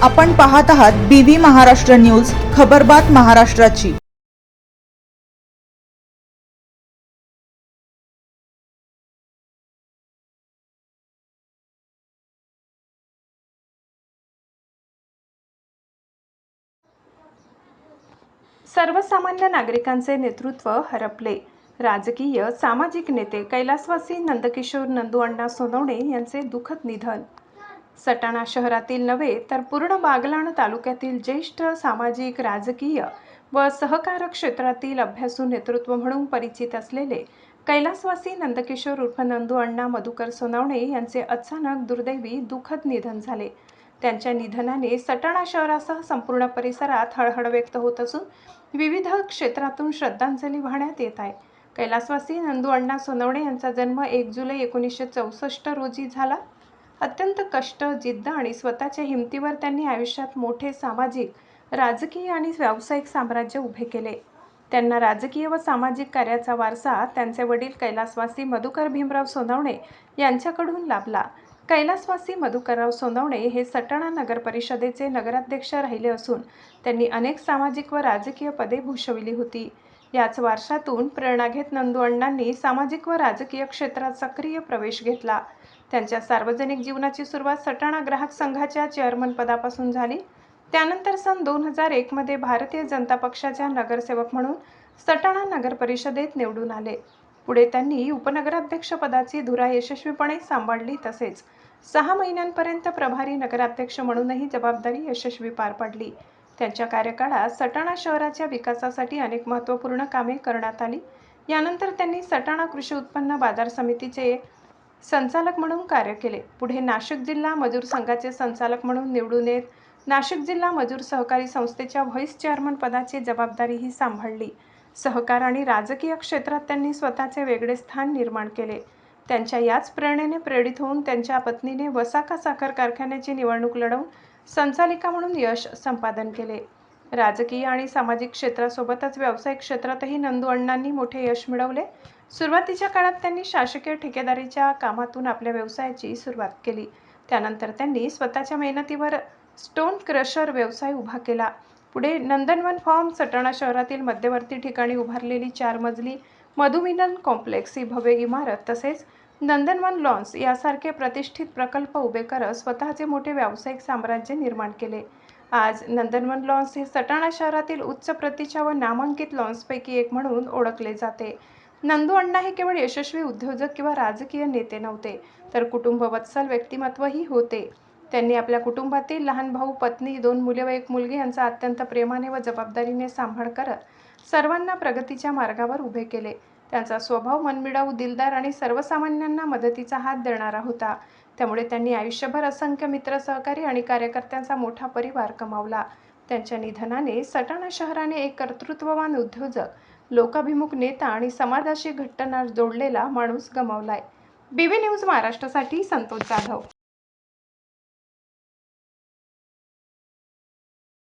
आपण पाहत आहात बीबी महाराष्ट्र न्यूज, खबरबात महाराष्ट्राची। सर्वसामान्य नागरिकांचे नेतृत्व हरपले। राजकीय सामाजिक नेते कैलासवासी नंदकिशोर नंदूअण्णा सोनवणे यांचे दुःखद निधन। सटाणा शहरातील नव्हे तर पूर्ण बागलाण तालुक्यातील ज्येष्ठ सामाजिक, राजकीय व सहकार क्षेत्रातील अभ्यासू नेतृत्व म्हणून परिचित असलेले कैलासवासी नंदकिशोर उर्फ नंदूअण्णा मधुकर सोनवणे यांचे अचानक दुर्दैवी दुःखद निधन झाले। त्यांच्या निधनाने सटाणा शहरासह संपूर्ण परिसरात हळहळ व्यक्त होत असून विविध क्षेत्रातून श्रद्धांजली वाहण्यात येत आहे। कैलासवासी नंदूअण्णा सोनवणे यांचा जन्म 1 जुलै 1964 रोजी झाला। अत्यंत कष्ट, जिद्द आणि स्वतःच्या हिमतीवर त्यांनी आयुष्यात मोठे सामाजिक, राजकीय आणि व्यावसायिक साम्राज्य उभे केले। त्यांना राजकीय व सामाजिक कार्याचा वारसा त्यांचे वडील कैलासवासी मधुकर भीमराव सोनवणे यांच्याकडून लाभला। कैलासवासी मधुकरराव सोनवणे हे सटाणा नगर परिषदेचे नगराध्यक्ष राहिले असून त्यांनी अनेक सामाजिक व राजकीय पदे भूषविली होती। याच वारशातून प्रेरणा घेत नंदूअण्णांनी सामाजिक व राजकीय क्षेत्रात सक्रिय प्रवेश घेतला। त्यांच्या सार्वजनिक जीवनाची सुरुवात सटाणा ग्राहक संघाच्या चेअरमन पदापासून झाली। त्यानंतर सन 2001 मध्ये भारतीय जनता पक्षाच्या नगरसेवक म्हणून सटाणा नगर परिषदेत निवडून आले। पुढे त्यांनी उपनगराध्यक्ष पदाची धुरा यशस्वीपणे सांभाळली, तसेच 6 महिन्यांपर्यंत प्रभारी नगराध्यक्ष म्हणूनही जबाबदारी यशस्वी पार पाडली। त्यांच्या कार्यकाळात सटाणा शहराच्या विकासासाठी अनेक महत्त्वपूर्ण कामे करण्यात आली। यानंतर त्यांनी सटाणा कृषी उत्पन्न बाजार समितीचे संचालक म्हणून कार्य केले। पुढे नाशिक जिल्हा मजूर संघाचे संचालक म्हणून निवडून येत नाशिक जिल्हा मजूर सहकारी संस्थेच्या व्हाईस चेअरमन पदाची जबाबदारीही सांभाळली। सहकार आणि राजकीय क्षेत्रात त्यांनी स्वतःचे वेगळे स्थान निर्माण केले। त्यांच्या याच प्रेरणेने प्रेरित होऊन त्यांच्या पत्नीने वसाका साखर कारखान्याची निवडणूक लढवून संचालिका म्हणून यश संपादन केले। राजकीय आणि सामाजिक क्षेत्रासोबतच व्यावसायिक क्षेत्रातही नंदूअण्णांनी मोठे यश मिळवले। सुरुवातीच्या काळात त्यांनी शासकीय ठेकेदारीच्या कामातून आपल्या व्यवसायाची सुरुवात केली। त्यानंतर त्यांनी स्वतःच्या मेहनतीवर स्टोन क्रशर व्यवसाय उभा केला। पुढे नंदनवन फार्म, सटाणा शहरातील मध्यवर्ती ठिकाणी उभारलेली 4 मजली मधुमिलन कॉम्प्लेक्स ही भव्य इमारत, तसेच नंदनवन लॉन्स यासारखे प्रतिष्ठित प्रकल्प उभे करत स्वतःचे मोठे व्यावसायिक साम्राज्य निर्माण केले। आज नंदनवन लॉन्स हे सटाणा शहरातील उच्च प्रतीच्या व नामांकित लॉन्सपैकी एक म्हणून ओळखले जाते। नंदूअण्णा हे केवळ यशस्वी उद्योजक किंवा राजकीय नेते नव्हते, तर कुटुंबवत्सल व्यक्तिमत्वही होते। त्यांनी आपल्या कुटुंबातील लहान भाऊ, पत्नी, 2 मुले व 1 मुलगी यांचा अत्यंत प्रेमाने व जबाबदारीने सांभाळ करत सर्वांना प्रगतीच्या मार्गावर उभे केले। त्यांचा स्वभाव मनमिळावू, दिलदार आणि सर्वसामान्यांना मदतीचा हात देणारा होता। त्यामुळे त्यांनी आयुष्यभर असंख्य मित्र, सहकारी आणि कार्यकर्त्यांचा मोठा परिवार कमावला। त्यांच्या निधनाने सटाणा शहराने एक कर्तृत्ववान उद्योजक, लोकाभिमुख नेता आणि समाजाशी घट्ट नाळ जोडलेला माणूस गमावलाय। बीबी न्यूज महाराष्ट्रासाठी संतोष जाधव।